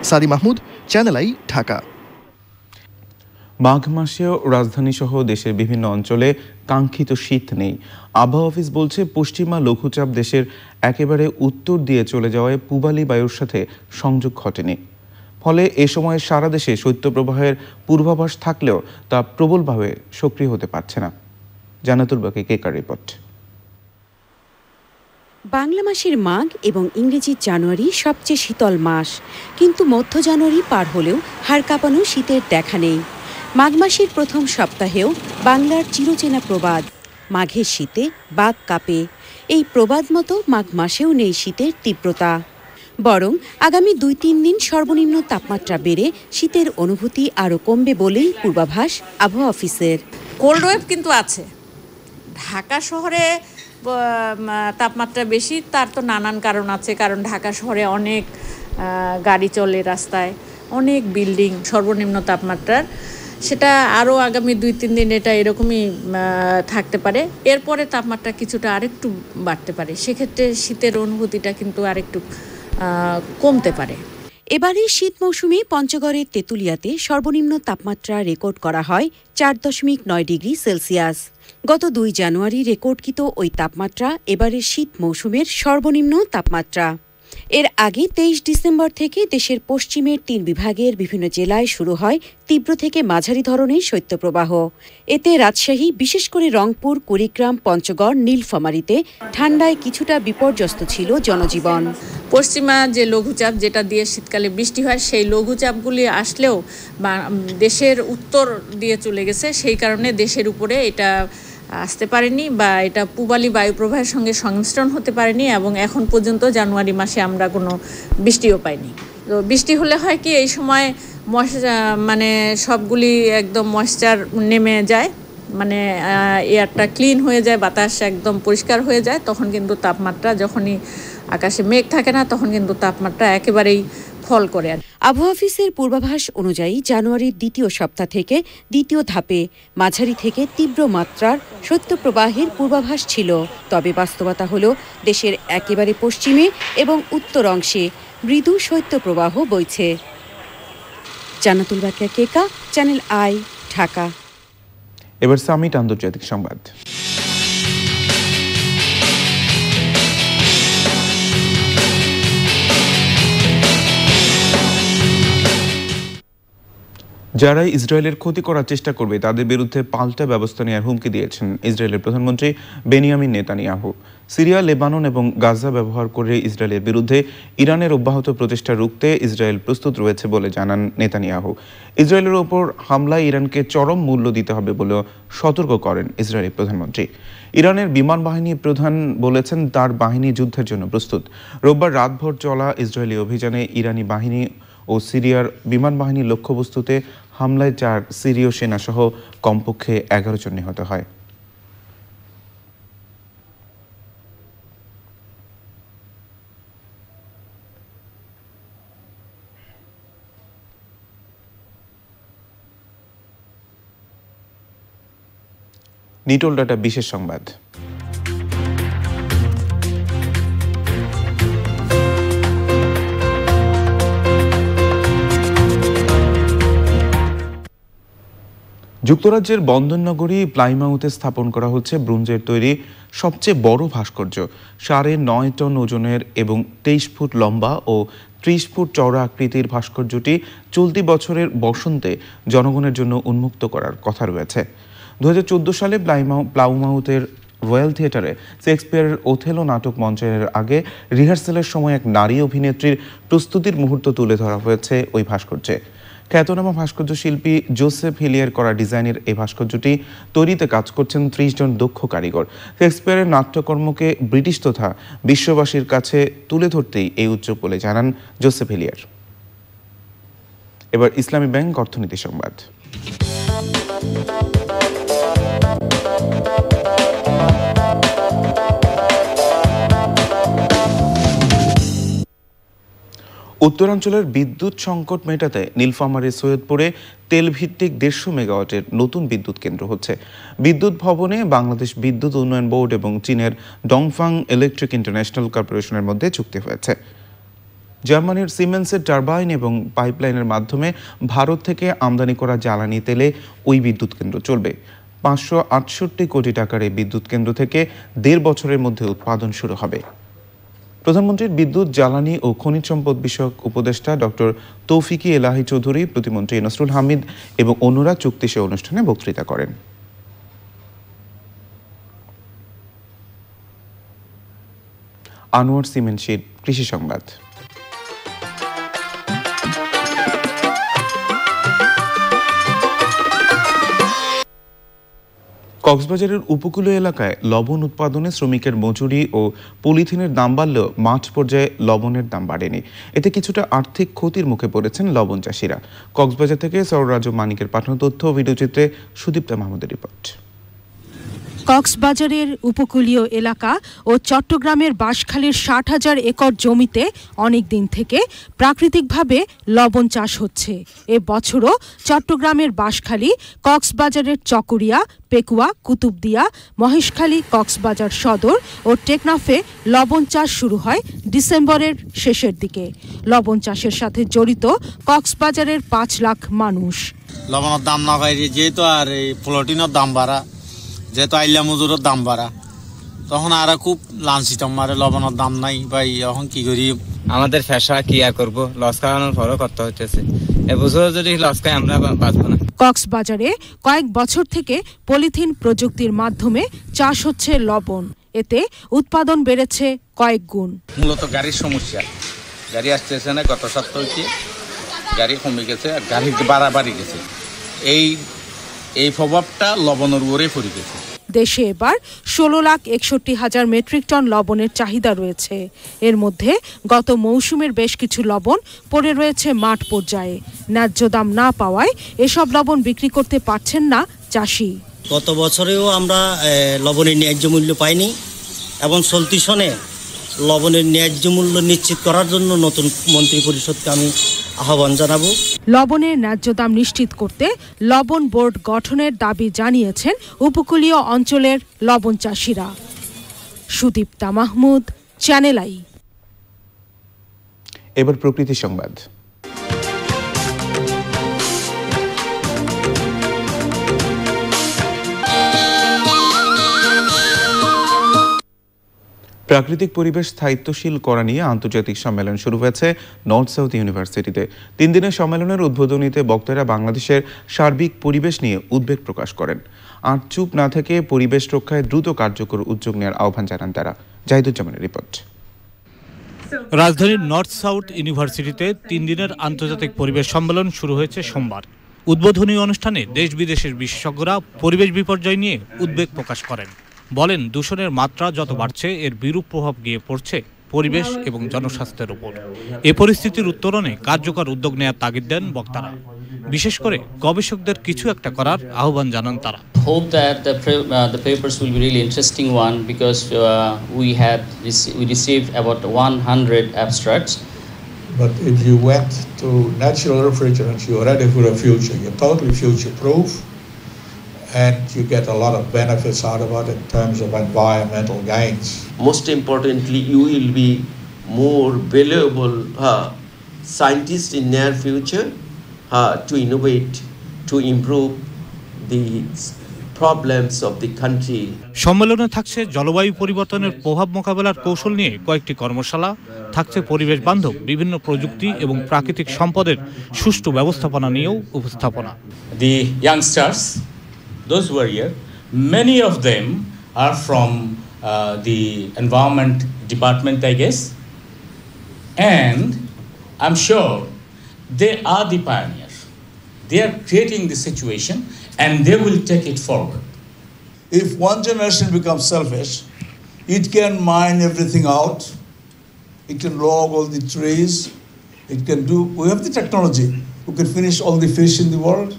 [SPEAKER 24] সাদি মাহমুদ, চ্যানেল আই, ঢাকা।
[SPEAKER 1] মাঘ মাসেও রাজধানী সহ দেশের বিভিন্ন অঞ্চলে কাঙ্ক্ষিত শীত নেই। আবহাওয়া অফিস বলছে পশ্চিমা লঘুচাপ দেশের একেবারে উত্তর দিয়ে চলে যাওয়ায় পূবালি বায়ুর সাথে সংযোগ ঘটেনি। ফলে এ সময় সারা দেশে শৈত্যপ্রবাহের পূর্বাভাস থাকলেও তা প্রবলভাবে সক্রিয় হতে পারছে না। জান্নাতুল বাকি কেকার রিপোর্ট।
[SPEAKER 26] বাংলা মাসের মাঘ এবং ইংরেজি জানুয়ারি সবচেয়ে শীতল মাস, কিন্তু মধ্য জানুয়ারি পার হলেও হাড় কাঁপানো শীতের দেখা নেই। মাঘ মাসের প্রথম সপ্তাহেও বাংলার চিরচেনা প্রবাদ, মাঘের শীতে বাঘ কাঁপে। এই প্রবাদ মতো মাঘ মাসেও নেই শীতের তীব্রতা, বরং আগামী 2-3 দিন সর্বনিম্ন তাপমাত্রা বেড়ে শীতের অনুভূতি আরও কমবে বলেই পূর্বাভাস আবহাওয়া অফিসের।
[SPEAKER 27] কোল্ড ওয়েভ কিন্তু আছে। ঢাকা শহরে
[SPEAKER 4] তাপমাত্রা বেশি, তার তো নানান কারণ আছে। কারণ ঢাকা শহরে অনেক গাড়ি চলে রাস্তায়, অনেক বিল্ডিং, সর্বনিম্ন তাপমাত্রার সেটা আরও আগামী 2-3 দিন এটা এরকমই থাকতে পারে। এরপরে তাপমাত্রা কিছুটা আরেকটু বাড়তে পারে, সেক্ষেত্রে শীতের অনুভূতিটা কিন্তু আরেকটু কমতে পারে।
[SPEAKER 26] এবারে শীত মৌসুমে পঞ্চগড়ের তেঁতুলিয়াতে সর্বনিম্ন তাপমাত্রা রেকর্ড করা হয় 4.9 ডিগ্রি সেলসিয়াস। গত 2 জানুয়ারি রেকর্ডকৃত ওই তাপমাত্রা এবারের শীত মৌসুমের সর্বনিম্ন তাপমাত্রা। এর আগে 23 ডিসেম্বর থেকে দেশের পশ্চিমের 3 বিভাগের বিভিন্ন জেলায় শুরু হয় তীব্র থেকে মাঝারি ধরনের শৈত্যপ্রবাহ। এতে রাজশাহী, বিশেষ করে রংপুর, কুড়িগ্রাম, পঞ্চগড়, নীলফামারীতে ঠান্ডায় কিছুটা বিপর্যস্ত ছিল জনজীবন।
[SPEAKER 4] পশ্চিমা যে লঘুচাপ যেটা দিয়ে শীতকালে বৃষ্টি হয়, সেই লঘুচাপগুলি আসলেও দেশের উত্তর দিয়ে চলে গেছে, সেই কারণে দেশের উপরে এটা আসতে পারেনি বা এটা পূবালি বায়ুপ্রবাহের সঙ্গে সংমিশ্রণ হতে পারেনি এবং এখন পর্যন্ত জানুয়ারি মাসে আমরা কোনো বৃষ্টিও পাইনি। তো বৃষ্টি হলে হয় কি, এই সময় মানে সবগুলি একদম ময়েশ্চার নেমে যায়, মানে এয়ারটা ক্লিন হয়ে যায়, বাতাস একদম পরিষ্কার হয়ে যায়। তখন কিন্তু তাপমাত্রা, যখনই আকাশে মেঘ থাকে না, তখন কিন্তু তাপমাত্রা একেবারেই ফল করে।
[SPEAKER 26] আবহাওয়া অফিসের পূর্বাভাস অনুযায়ী জানুয়ারির 2য় সপ্তাহ থেকে 2য় ধাপে মাঝারি থেকে তীব্র মাত্রার শৈত্যপ্রবাহের পূর্বাভাস ছিল। তবে বাস্তবতা হল দেশের একেবারে পশ্চিমে এবং উত্তর অংশে মৃদু শৈত্যপ্রবাহ বইছে। জান্নাতুল বাকিয়া কেকা, চ্যানেল আই, ঢাকা।
[SPEAKER 1] এবার সামিট আন্তর্জাতিক সংবাদ। যারা ইসরায়েলের ক্ষতি করার চেষ্টা করবে তাদের বিরুদ্ধে পাল্টা ব্যবস্থা নেওয়ার হুমকি দিয়েছেন ইসরায়েলের প্রধানমন্ত্রী বেনিয়ামিন নেতানিয়াহু। সিরিয়া, লেবানন এবং গাজা ব্যবহার করে ইসরায়েলের বিরুদ্ধে ইরানের অব্যাহত প্রচেষ্টা রুখতে ইসরায়েল প্রস্তুত রয়েছে বলে জানান নেতানিয়াহু। ইসরায়েলের ওপর হামলায় ইরানকে চরম মূল্য দিতে হবে বলেও সতর্ক করেন ইসরায়েলি প্রধানমন্ত্রী। ইরানের বিমান বাহিনী প্রধান বলেছেন তার বাহিনী যুদ্ধের জন্য প্রস্তুত। রোববার রাতভর চলা ইসরায়েলি অভিযানে ইরানি বাহিনী ও সিরিয়ার বিমান বাহিনীর লক্ষ্যবস্তুতে হামলায় 4 সিরীয় সেনাসহ কমপক্ষে 11 জন নিহত হয়। নিটল ডাটা বিশেষ সংবাদ। যুক্তরাজ্যের বন্দরনগরী প্লাইমাউথে স্থাপন করা হচ্ছে ব্রোঞ্জের তৈরি সবচেয়ে বড় ভাস্কর্য। 9.5 টন ওজনের এবং 23 ফুট লম্বা ও 30 ফুট চওড়া আকৃতির ভাস্কর্যটি চলতি বছরের বসন্তে জনগণের জন্য উন্মুক্ত করার কথা রয়েছে। 2014 সালে প্লাইমাউথের রয়্যাল থিয়েটারে শেক্সপিয়ারের ওথেলো নাটক মঞ্চের আগে রিহার্সেলের সময় এক নারী অভিনেত্রীর প্রস্তুতির মুহূর্ত তুলে ধরা হয়েছে ওই ভাস্কর্যে। খ্যাতনামা ভাস্কর্য শিল্পী জোসেফ হিলিয়ার করা ডিজাইনের এই ভাস্কর্যটি তৈরিতে কাজ করছেন 30 জন দক্ষ কারিগর। শেক্সপিয়ারের নাট্যকর্মকে ব্রিটিশ তথা বিশ্ববাসীর কাছে তুলে ধরতেই এই উদ্যোগ বলে জানান জোসেফ হিলিয়ার। এবার ইসলামী ব্যাংক অর্থনীতি সংবাদ। উত্তরাঞ্চলের বিদ্যুৎ সংকট মেটাতে নীলফামারীর সৈয়দপুরে তেলভিত্তিক 150 মেগাওয়াটের নতুন বিদ্যুৎ কেন্দ্র হচ্ছে। বিদ্যুৎ ভবনে বাংলাদেশ বিদ্যুৎ উন্নয়ন বোর্ড এবং চীনের ডংফাং ইলেকট্রিক ইন্টারন্যাশনাল কর্পোরেশনের মধ্যে চুক্তি হয়েছে। জার্মানির সিমেন্সের টারবাইন এবং পাইপলাইনের মাধ্যমে ভারত থেকে আমদানি করা জ্বালানি তেলে ওই বিদ্যুৎ কেন্দ্র চলবে। 568 কোটি টাকার এই বিদ্যুৎ কেন্দ্র থেকে 1.5 বছরের মধ্যে উৎপাদন শুরু হবে। প্রধানমন্ত্রীর বিদ্যুৎ, জ্বালানি ও খনিজ সম্পদ বিষয়ক উপদেষ্টা ডক্টর তৌফিকি এলাহি চৌধুরী, প্রতিমন্ত্রী নসরুল হামিদ এবং অন্যরা চুক্তি সে অনুষ্ঠানে বক্তৃতা করেন। আনোয়ার সিমেন্ট শিট কৃষি সংবাদ। কক্সবাজারের উপকূলীয় এলাকায় লবণ উৎপাদনে শ্রমিকের মজুরি ও পলিথিনের দাম বাড়লেও মাঠ পর্যায়ে লবণের দাম বাড়েনি। এতে কিছুটা আর্থিক ক্ষতির মুখে পড়েছেন লবণ চাষিরা। কক্সবাজার থেকে সররাজ মানিকের পাঠানো তথ্য ও ভিডিওচিত্রে সুদীপ্তা মাহমুদের রিপোর্ট।
[SPEAKER 6] কক্সবাজারের উপকূলীয় এলাকা ও চট্টগ্রামের বাঁশখালীর ৬০,০০০ একর জমিতে অনেক দিন থেকে প্রাকৃতিকভাবে লবণ চাষ হচ্ছে। এ বছরও চট্টগ্রামের বাঁশখালী, কক্সবাজারের চকরিয়া, পেকুয়া, কুতুবদিয়া, মহেশখালী, কক্সবাজার সদর ও টেকনাফে লবণ চাষ শুরু হয় ডিসেম্বরের শেষের দিকে। লবণ চাষের সাথে জড়িত কক্সবাজারের ৫ লাখ মানুষ।
[SPEAKER 7] লবণের দাম না পাই যেহেতু আর এই প্লটিনের দাম বাড়া, যেহেতু আইলা মজুরের দাম বাড়া, তখন আর খুব লাঞ্ছিত মারে লবণের দাম নাই ভাই, এখন কি করি?
[SPEAKER 8] আমাদের পেশা কি আর করবো, লস খাওয়ানোর পরও করতে হচ্ছে। এবছর যদি লস খাই আমরা বাঁচবো না।
[SPEAKER 6] কক্সবাজারে কয়েক বছর থেকে পলিথিন প্রযুক্তির মাধ্যমে চাষ হচ্ছে লবণ। এতে উৎপাদন বেড়েছে কয়েক গুণ।
[SPEAKER 7] মূলত গাড়ির সমস্যা, গাড়ি আসতেছে না, গত সপ্তাহ হচ্ছে গাড়ি কমে গেছে, গাড়ি বাড়াবাড়ি গেছে। এই প্রভাবটা লবণের উপরে পড়ে গেছে।
[SPEAKER 6] দেশে এবার ১৬,৬১,০০০ মেট্রিক টন লবণের চাহিদা রয়েছে। এর মধ্যে গত মৌসুমের বেশ কিছু লবণ পড়ে রয়েছে মাঠ পর্যায়ে। ন্যায্য দাম না পাওয়ায় এসব লবণ বিক্রি করতে পারছেন না চাষি।
[SPEAKER 9] গত বছরেও আমরা লবণের ন্যায্য মূল্য পাইনি এবং চলতি সনে লবণের ন্যায্য মূল্য নিশ্চিত করার জন্য নতুন মন্ত্রী পরিষদকে আমি আহ্বান জানাবো।
[SPEAKER 6] লবণের ন্যায্য দাম নিশ্চিত করতে লবণ বোর্ড গঠনের দাবি জানিয়েছেন উপকূলীয় অঞ্চলের লবণ চাষিরা। Sudipta Mahmud, channel I.
[SPEAKER 1] এবার প্রকৃতি সংবাদ। প্রাকৃতিক পরিবেশ স্থায়িত্বশীল করা নিয়ে আন্তর্জাতিক সম্মেলন শুরু হয়েছে নর্থ সাউথ ইউনিভার্সিটিতে। ৩ দিনের সম্মেলনের উদ্বোধনীতে বক্তারা বাংলাদেশের সার্বিক পরিবেশ নিয়ে উদ্বেগ প্রকাশ করেন। আর চুপ না থেকে পরিবেশ রক্ষায় দ্রুত কার্যকর উদ্যোগ নেওয়ার আহ্বান জানান তারা। জাহিদুজ্জামানের রিপোর্ট।
[SPEAKER 11] রাজধানীর নর্থ সাউথ ইউনিভার্সিটিতে ৩ দিনের আন্তর্জাতিক পরিবেশ সম্মেলন শুরু হয়েছে সোমবার। উদ্বোধনী অনুষ্ঠানে দেশ বিদেশের বিশেষজ্ঞরা পরিবেশ বিপর্যয় নিয়ে উদ্বেগ প্রকাশ করেন। বলেন, দূষণের মাত্রা যত বাড়ছে এর বিরূপ প্রভাব গিয়ে পড়ছে পরিবেশ এবং জনস্বাস্থ্যের উপর। এ পরিস্থিতির উত্তরণে কার্যকর উদ্যোগ নেওয়ার তাগিদ দেন বক্তারা। বিশেষ করে গবেষকদের কিছু একটা করার আহ্বান জানান তারা।
[SPEAKER 12] Hope that the papers will be really interesting one because we received about 100 abstracts.
[SPEAKER 27] But if you went to natural refrigerants, you're ready for the future. You're totally future-proof. And you get a lot of benefits out of it in terms of environmental gains.
[SPEAKER 28] Most importantly, you will be more valuable scientists in near future to innovate, to improve the problems of the country.
[SPEAKER 11] সম্মেলনে থাকছে জলবায়ু পরিবর্তনের প্রভাব মোকাবেলার কৌশল নিয়ে কয়েকটি কর্মশালা, থাকছে পরিবেশ বান্ধব বিভিন্ন প্রযুক্তি এবং প্রাকৃতিক সম্পদের সুষ্ঠু ব্যবস্থাপনা নিয়েও উপস্থাপনা।
[SPEAKER 29] The youngsters, those who are here, many of them are from the environment department, I guess, and I'm sure they are the pioneers. They are creating the situation and they will take it forward.
[SPEAKER 27] If one generation becomes selfish, it can mine everything out, it can log all the trees, it can do, we have the technology, we can finish all the fish in the world,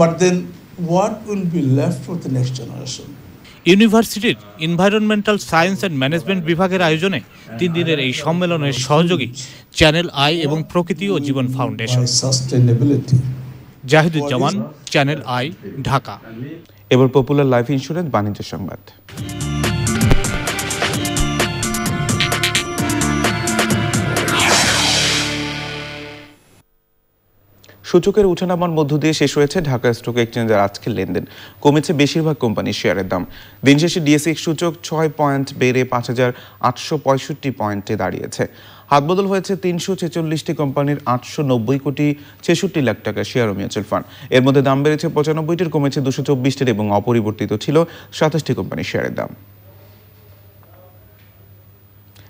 [SPEAKER 27] but then what will be left for the next generation?
[SPEAKER 11] ইউনিভার্সিটির environmental science and management বিভাগের আয়োজনে ৩ দিনের এই সম্মেলনের সহযোগী channel I এবং প্রকৃতি ও জীবন foundation. Zahiduzzaman, channel I, Dhaka.
[SPEAKER 1] এবার পপুলার লাইফ ইন্স্যুরেন্স বাণিজ্য সংবাদ। সূচকের ওঠানামার মধ্য দিয়ে শেষ হয়েছে ঢাকা স্টক এক্সচেঞ্জের আজকের লেনদেন। কমেছে বেশিরভাগ কোম্পানির শেয়ারের দাম। দিন শেষে ডিএসই সূচক 6 পয়েন্ট বেড়ে ৫,৮৬৫ পয়েন্টে দাঁড়িয়েছে। হাতবদল হয়েছে ৩৪৬টি কোম্পানির ৮৯০ কোটি ৬৬ লাখ টাকার শেয়ার ও মিউচুয়াল ফান্ড। এর মধ্যে দাম বেড়েছে ৯৫টির, কমেছে ২২৪টির এবং অপরিবর্তিত ছিল ২৭টি কোম্পানির শেয়ারের দাম।